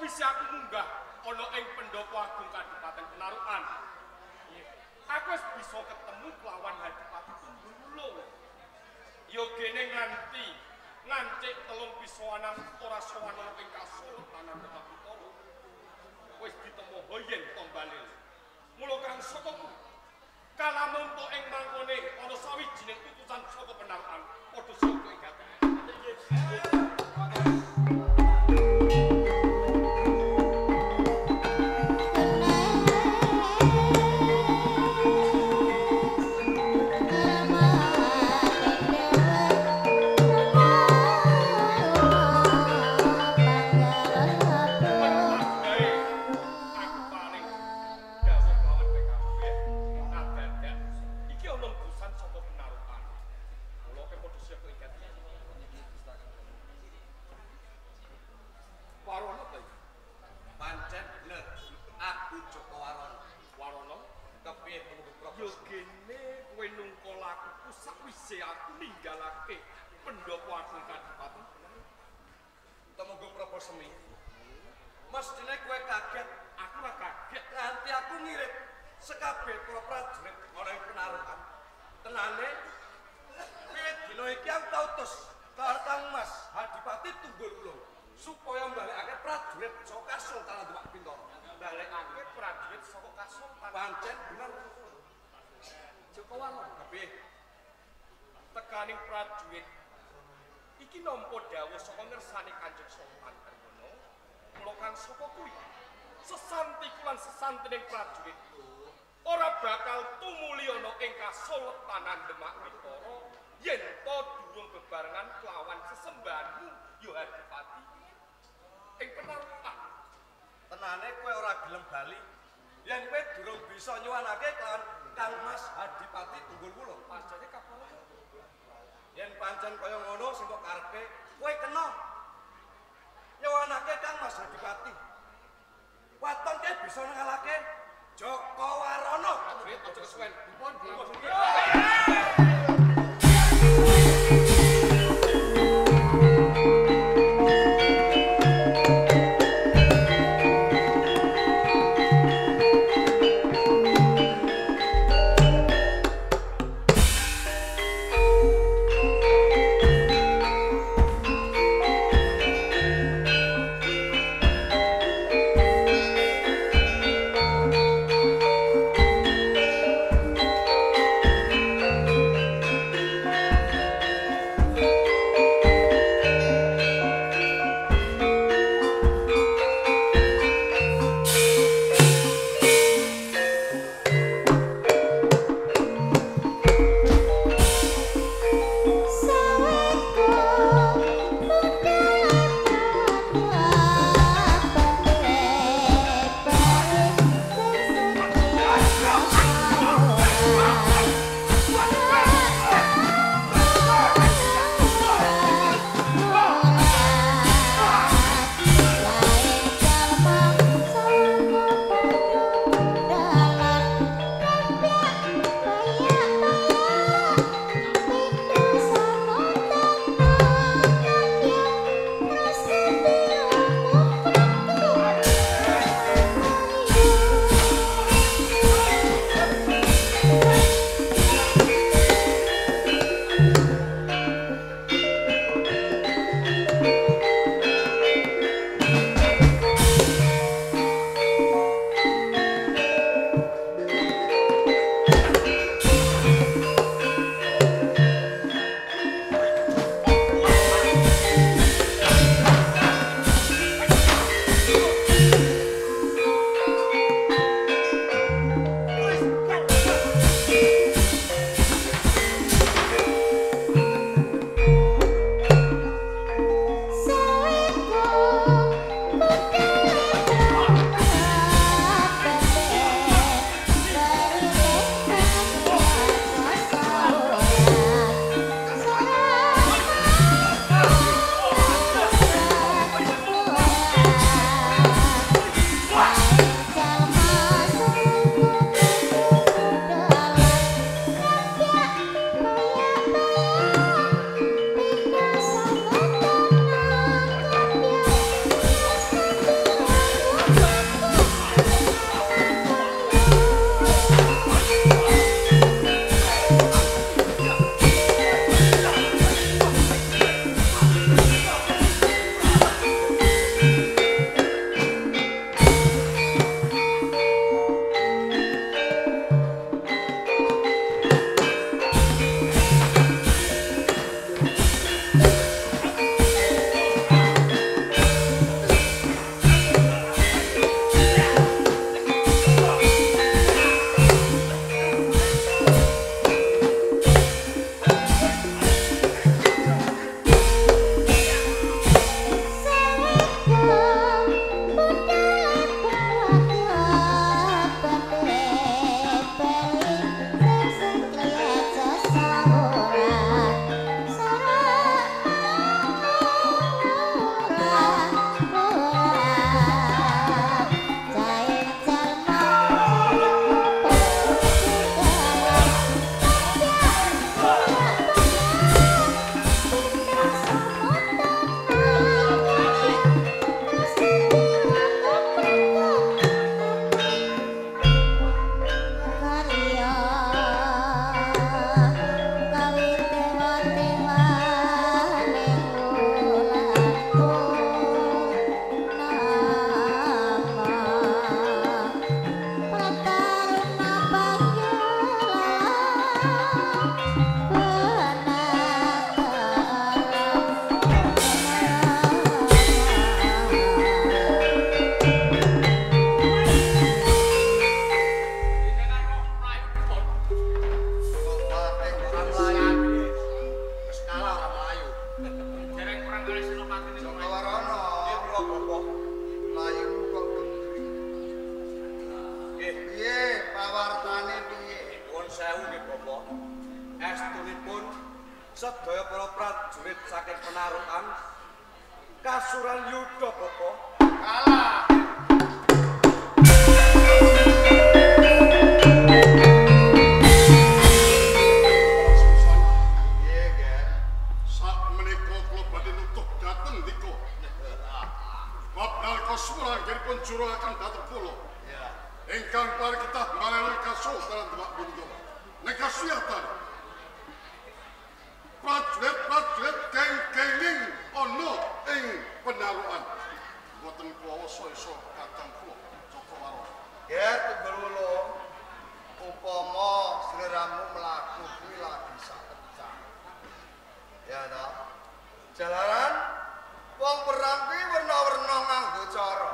sawise aku munggah ana ing pendopo agung Kadipaten Penarukan. Aku wis bisa ketemu kelawan Hadipati Tunggulwulo. Ya gene ngancik telung pisoanan ora sowan ing Kasultanan Demak Utara. Wis ditemoho yen tombalil. Mula kang saka kuwi kalamun tok ing mangkone ana sawijining utusan saka Penarukan padha saka ing gatan. Mestine kowe kaget, aku ora kaget. Nganti aku ngirit sekabeh para prajurit ana ing Penarukan. Tenane wiwit dina iki aku tau utus Kang Mas Hadipati Tunggulwulo supaya mbalekake prajurit saka Kasultanan Demak Bintoro. Mbalekake prajurit saka Kasultanan. Pancen bener. Joko Warna kabeh tekaning prajurit iki nampa dawuh saka ngersane Kanjeng Sultan Karna. Mula kang saka kuwi sesantiku lan sesantening prajurit ora bakal tumuli ana ing Kasultanan Demak Bintoro yen to durung bebarengan kelawan sesembahanmu ya Hadipati ing Penarukan. Tenane kowe ora gelem bali yen kowe durung bisa nyuwanake kelawan Kang Mas Hadipati Tunggulwulo. Pancene kapala yen pancen kaya ngono sing kok karepe kowe kena nyawanake Kang Mas Hadipati. Waton ke bisa ngalahke Joko Warono. aja kesuwen. Dipun patine Joko Warono. Nggih kula Bapak. Layumu kok gendring. Nggih. Piye pawartane piye? Nuwun sewu nggih Bapak. Estunipun sedaya para prajurit saking Penarukan kasuran yuda Bapak. Kalah. Piye, Ger? Sak menika kula badhe nutuh dhateng ndika. Bab nalika surangipun juragan dhateng kula. Ya. Ingkang parikitah malih kasuh dalam Demak Bundung. Nekasiyatan. Prajurit kenging ana ing Penarukan. Boten kuwasa iso kadang kula Joko Warono. Ger Tunggul Wulung. Upama sliramu mlaku kuwi lagi sakecak. Ya toh. Jalaran wong perang kuwi werna-werna nganggo cara.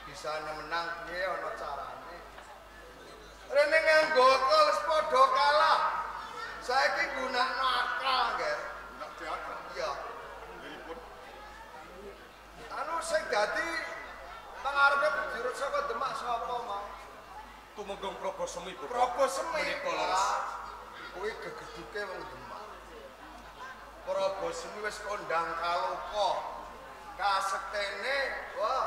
Bisa menang piye ana carane. Rene nganggo akal wis padha kalah. Saiki gunakno akal, Ger. Ndak diakal. Iya. Nggihipun Anu sing dadi pangarepe bejurut saka Demak sapa mau? Tumenggung Praga Semi Bapak. Praga Semi. Menika leres. Kuwi gegeduke wong Demak. Praga Semi wis kondang kaloka. Kasektene wah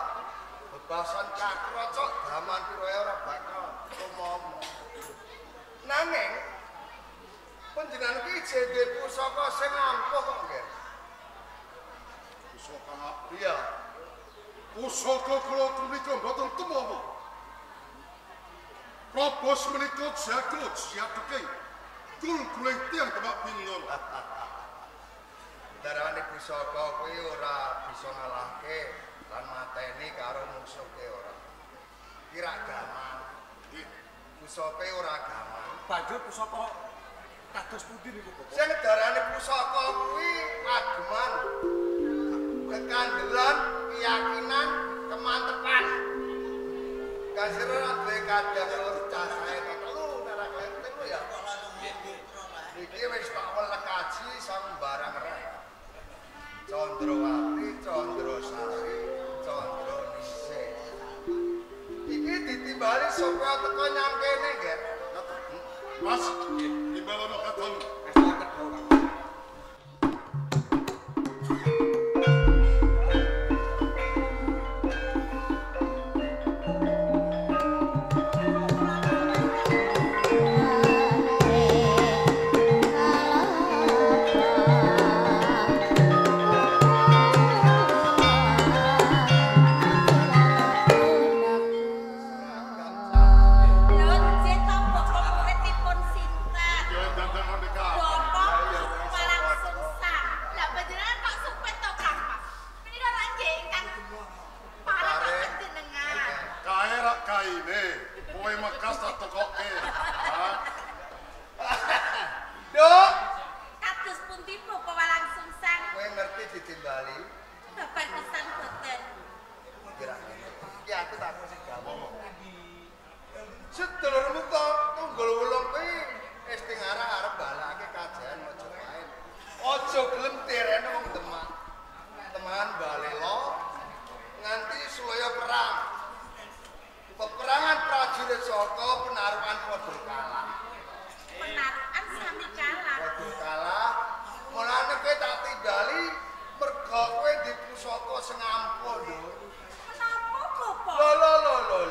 bebasan kakrocok daman pira ora bakal rumomo. Nanging panjenengan iki jende pusaka sing ampuh kok, Nggih. pusaka Iya. pusaka kula punika boten tumomo. Probos menika jago siateke. Kul-kuling tiyang Demak Bundung. Darane pusaka kuwi ora bisa ngalahke lan mateni karo musuhe ora. Kira gaman. Nggih. Pusaka ora gaman. Banjur pusaka kados pundi niku Bapak? Sing darane pusaka kuwi ageman. Kekandelan, keyakinan, kemantepan. Kasira duwe kadang lur cacahe telu nek klenteng ya. Iki wis tak welek kaji sambarang rek. Candrawati, Candrasari, Candraningsih. Iki ditimbali saka teko nyang kene, Ger. Mas, timbalono katon. Estunipun Bapak. Lun cita bapak muridipun sinten? Yo dandan menika. Bapak Palang Sungsang. Lah panjenengan kok supet to Kang Mas? Menika ra nggih ingkang parang panjenengan. Kae rak kaine. Kowe mekas tak tekoke. Ha? Duk, Kados pundi Bapak Palang Sungsang? kowe ngerti ditimbali? Bapak pisan boten. Kira-kira. Iki aku tak sing gawe. Sedulurmu kok Tunggul Wulung kuwi wis teng arep balake kajian Majapahit. Aja gelem terene wong Demak. Teman balela nganti sulaya perang. Peperangan prajurit saka Penarukan padha kalah. Penarukan sami kalah. Padha kalah. Mulane kowe tak timbali merga kowe di pusaka sing ampuh lho. Menapa Bapak? Lho.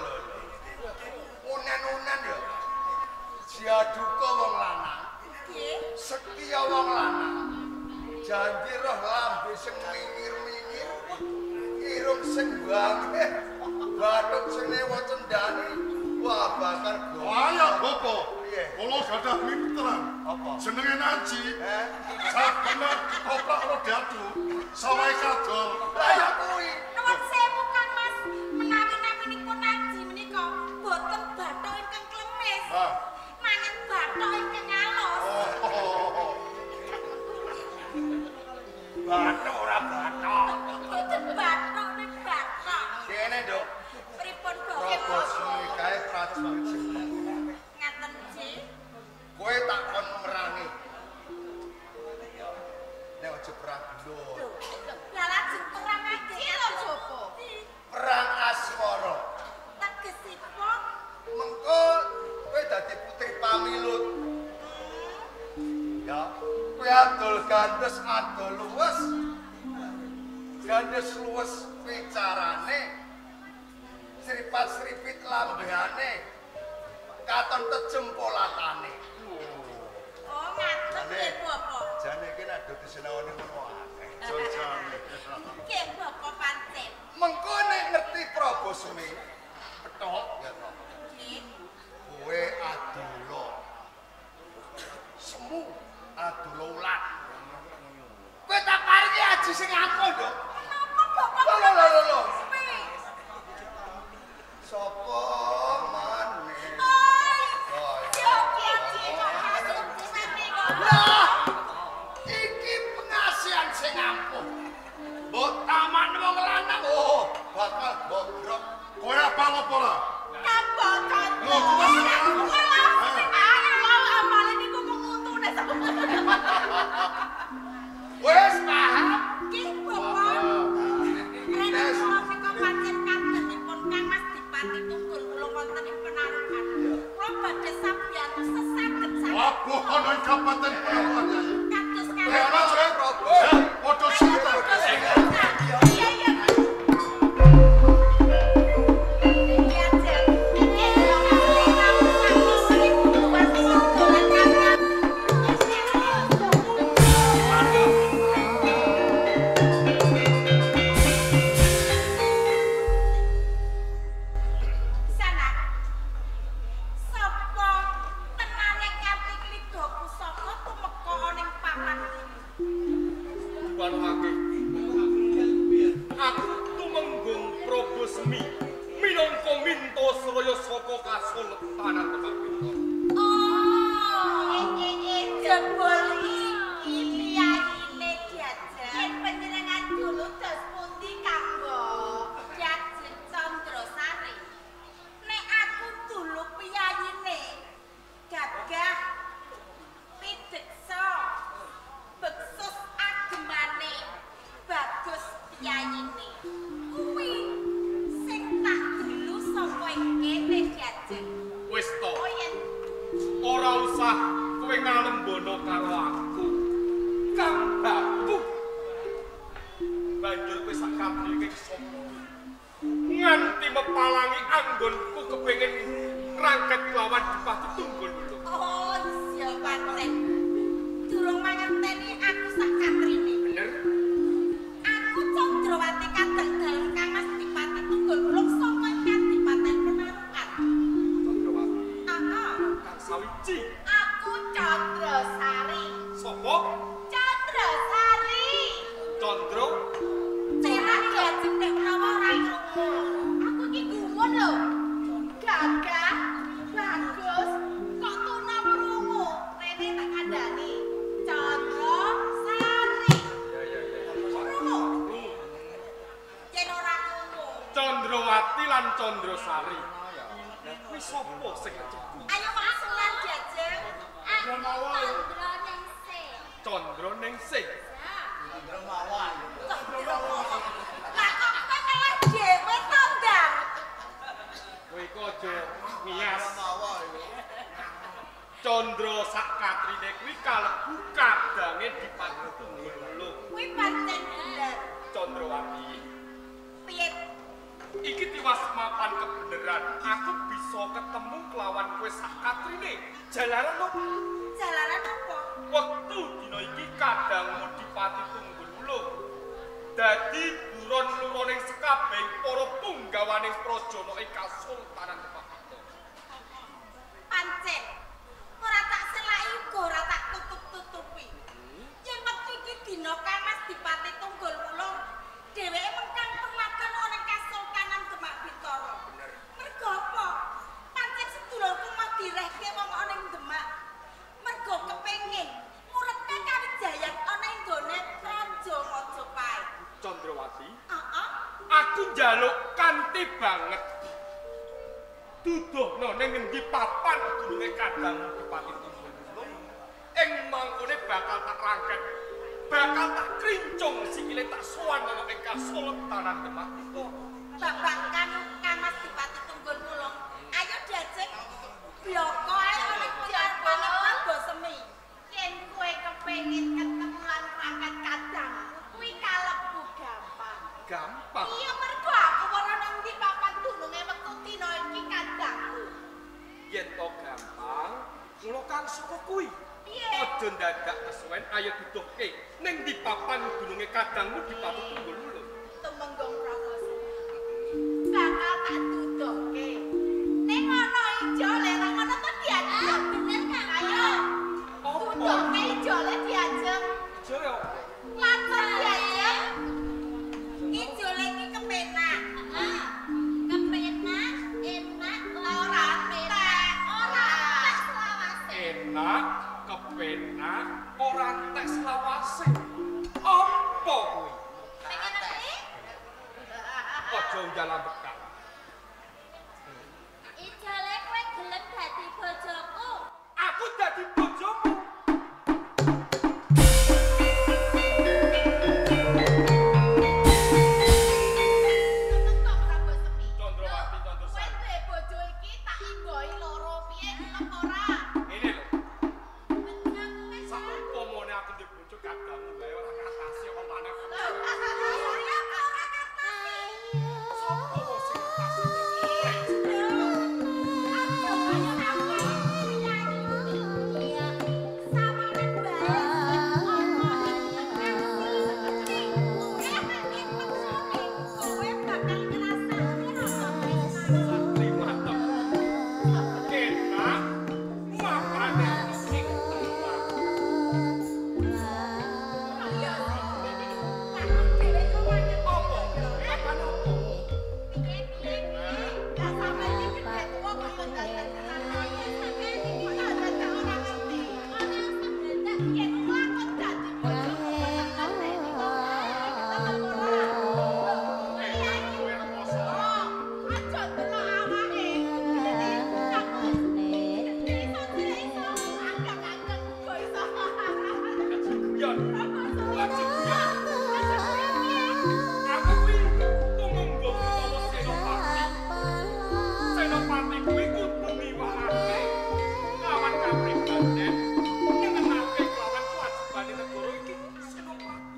Unen-unen ya. Jaduka wong lanang, Nggih. setia wong lanang. Janji roh lambe sing mingir-mingir. Irung sing bangeh. Bathuk sing newa cendani. Wah, bakal Ayo Bapak. Piye? Kula gadah mitra. Apa? Jenenge Naji. Eh? Sabener ketoprak ro diadu. Sawahe kadol. Lah ya kuwi. Nuwun sewu Kang Mas. Menawi naminipun Naji menika boten bathuk ingkang klemis. Ha. Nanging bathuk ingkang alus. Oh. Bathuk ora bathuk. Boten bathuk ning bathuk. Kene, Nduk. Pripun Praga Bapak? Semi kae prajurit sing Ngaten nggih. kowe tak kon merangi. Nek aja perang Lho, dulur. lah gandes ado luwes. Gandes luwes bicarane. Sripat-sripit lambehane. Katon tejem polatane. Oh, ngaten nggih, Bapak. Jane iki nek do disenawani ngono akeh. Jane. Nggih, Bapak pancen. Mengko nek ngerti Prabu Semi, petok ya to. Nggih. Kowe adulo. Semu adulo ulat. Kowe tak paringi aji sing aku, Nduk. Kenapa, Bapak? Lho. Sopo maneh? Oh, Joki kok masuk sini kok. Lah, iki pengasihan sing ampuh. Mbok taman wong lanang, oh, bakal bogrok. Kowe apa ngopo ora? Apa kan? Lho, kuwi sing amale niku kemutune sama. Wes paham? Nggih, Bapak. Nek kok pancen kangenipun Kang Mas Dipati Tunggul kula wonten ing Penarukan. Kula badhe sampeyan sesaget saged. Apa ana ing kabupaten Penarukan ya? Kados Ora jare Prabu. Padha cinta. Iya, iya. Aku tumenggung Prabu Semi minangka minta Suraya saka kasultanan Demak Bintoro. Jebul iki piyayine Diajeng. Yen panjenengan dulu dos pundi kanggo Diajeng Candrasari. Nek aku dulu piyayine gagah pideksa beksus agemane bagus piyayine. Kuwi sing tak dulu saka kene Diajeng. Wis to, Oh yen ora usah kowe ngalembono karo aku. Kang Baku. Banjur kowe sak kabeh sapa? Nganti mepalangi anggonku kepengin rangket lawan Dipati Tunggul Wulung. oh iya pancen. Durung mangerteni aku sak katrine. Bener? Aku Candrawati kadang dalem Kang Mas Dipati Tunggul Wulung saka Kadipaten Penarukan. Candrawati. Kang Sawiji. Aku Candrasari. Sapa? Candrasari. Candra. Cerak Diajeng nek menawa ora krungu. Aku iki gumun lho. Gagah, bagus, kok tuna krungu. Rene tak kandhani. Candrasari. Krungu. Yen ora krungu. Candrawati lan Candrasari. Kuwi sapa sing ngecepu? Ayo maksulan Diajeng. Aku Candra Ningsih. Candra Ningsih. Candra mawon. Lah kok kowe kalah dhewe to, Ndang? Kowe iku aja ngias. Candra sak katrine kuwi kalebu kadange Dipati Tunggul Wulung. Kuwi pancen bener. Candrawati. Piye? Iki tiwas mapan kebeneran. Aku bisa ketemu kelawan kowe sak katrine. Jalaran opo? Jalaran apa? Wektu dina iki kadangmu Dipati Tunggul Wulung. Dadi buron luroning sekabeh para punggawaning prajana ing Kasultanan Demak Bintoro. Pancen. Ora tak selaki uga ora tak tutup-tutupi. Yen wektu iki dina Kang Mas Dipati Tunggul Wulung, dheweke mengkang pemakan ana ing Kasultanan Demak Bintoro. Mergo apa? Pancen sedulurku mau direhke wong ana ing Demak. Mergo kepengin ngurepke kawijayan ana ing gone Praja Majapahit. Candrawati, Heeh. aku njaluk kanthi banget. Duduhno ning ngendi papan dununge kadangmu Dipati Tunggul Wulung. Ing mangkone bakal tak rangket. Bakal tak krincung sikile tak sowan ana ing Kasultanan Demak Bintoro. Babakan Kang Mas Dipati Tunggul Wulung. Ayo Diajeng. Bloko ae ana jalan Prabu Semi. Yen kowe kepengin ketemu lan ngangkat kadang kuwi kalebu gampang. Gampang. Iya mergo aku ora nang ndi papan dununge wektu dina iki kadangku. Yen to gampang, kula kan saka kuwi. Piye? Aja ndadak kesuwen ayo duduhke ning ndi papan dununge kadangmu di Patu Tunggul Wulung. Tumenggong Prakoso. Bakal tak duduhke. Ning ana ijole ra ngono to diajeng. Bener kan? Ayo. Duduhke ijole diajeng. Ijole opo? Langsung diajeng. Ijole iki kepenak. Kepenak, enak, ora penak, ora entek selawase. Enak, kepenak, ora entek selawase. Apa kuwi? Pengen ngerti? Aja njalan bekak. Ijole kowe gelem dadi bojoku. Aku dadi bojomu. Tumenggong Prabu Sepi. Condrowati, Kowe Condrosari. duwe bojo iki tak inggohi loro piye gelem ora? Ini lho, Bener kowe sak upamane aku ndek bojo kadangmu wae ora ngatasi apa maneh. Ya ora kata. Sopo wong sing ngatasi kok? Santri mantep. Enak, makane sing terima. Apa? Makane opo? Kowe rekoso. Kejuyan. Kejuyan. Aku kuwi tumenggung utawa senopati. Senopati kuwi kudu miwahake lawan kapribaden ngenenake lawan kewajibane negara iki senopati.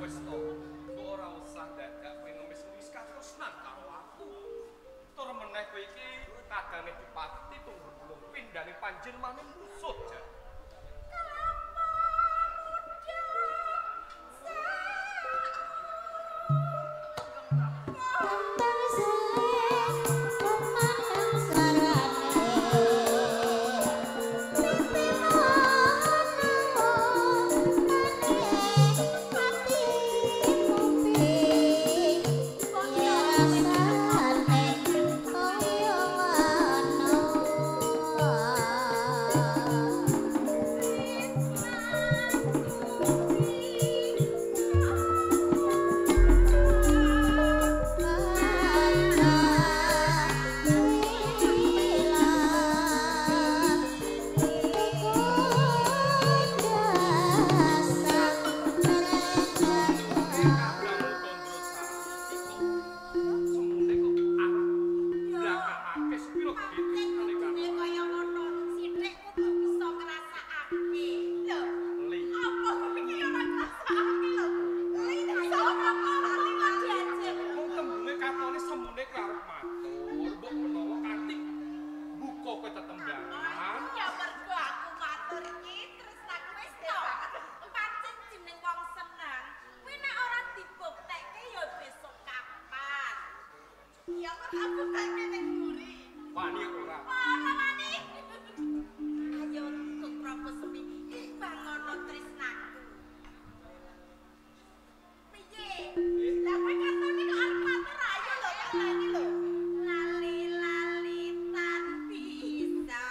Wis to, mbok ora usah dadak kowe ngemis-ngemis katresnan karo aku. Tur meneh kowe iki kadane Dipati Tunggul Wulung pindhane panjenengane musuh jan. Kadangmu Condrosari iki kok Ya kok aku kake ning mburi. Wani ora. Ora wani. Ayo tut propesmi bangono tresnaku. Piye? Lah kowe katone kok arep matur ayo lho tak nyanyi lho. Lali-lali tan bisa.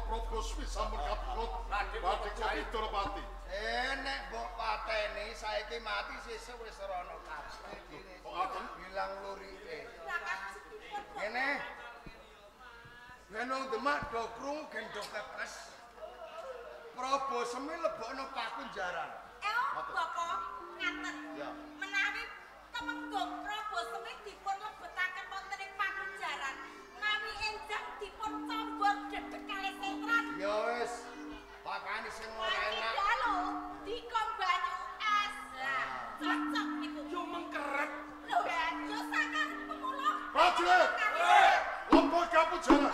Prabu Swi sampun kapikut badhe kopi Durapati. Nek mbok pateni saiki mati sesuk wis ora ana kabeh. Kok aten? Hilang lurike. Rakasipun Ngene. Wenong Demak do krungu gendong kepes. Prabu Semi lebokno pakunjaran. Bapak ngaten. Ya. Menawi temenggung Prabu Semi dipun lebetaken wonten ing pakunjaran, menawi enjang dipun combor dedek kalih setran. Ya wis. Pakane sing ora enak. Dalu dikom banyu es. Lah, cocok niku. Yo mengkeret. Lho ya, yo sakar pemulo. Prajurit! Lompok kapujaran.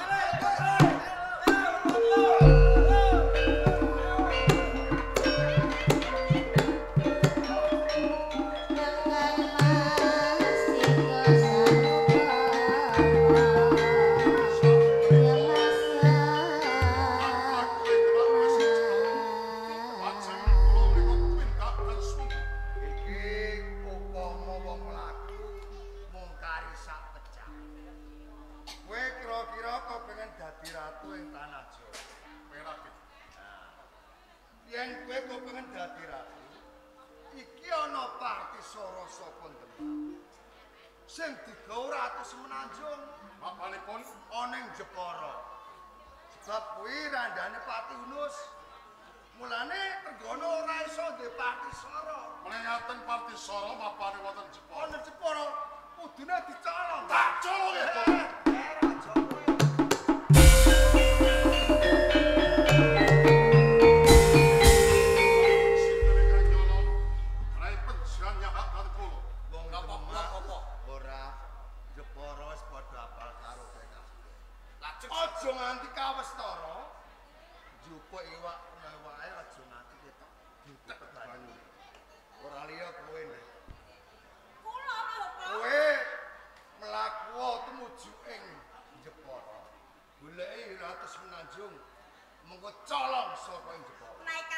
Iki upama wong mlaku mung kari sak pecah. Kowe kira-kira kepengin dadi ratu ing tanah Jawa. Perak. Yen kowe kepengin dadi ratu, iki ana partisara saka Demak. Sing digawa ratu Semenanjung Mapanipun ana ing Jepara. Sebab kuwi randane Pati Unus. Mulane Trenggono ora iso duwe partisara. menayaten partisara mapane wonten Jepara. Ana Jepara kudune dicolong. Tak colong ya, Pak. Raja kuwi. Sintene kang nyolong, rai penjiran nyahat kali kula. Wong Napa Demak apa? ora Jepara wis padha apal karo kowe kabeh. Lajeng Aja nganti kawestara njupuk iwak wae aja nganti ketok jutek banyu. Ora liya kowe nek Kula Bapak. kowe mlaku tumuju ing Jepara. Goleki Ratu Semenanjung mengko colong saka ing Jepara. Naik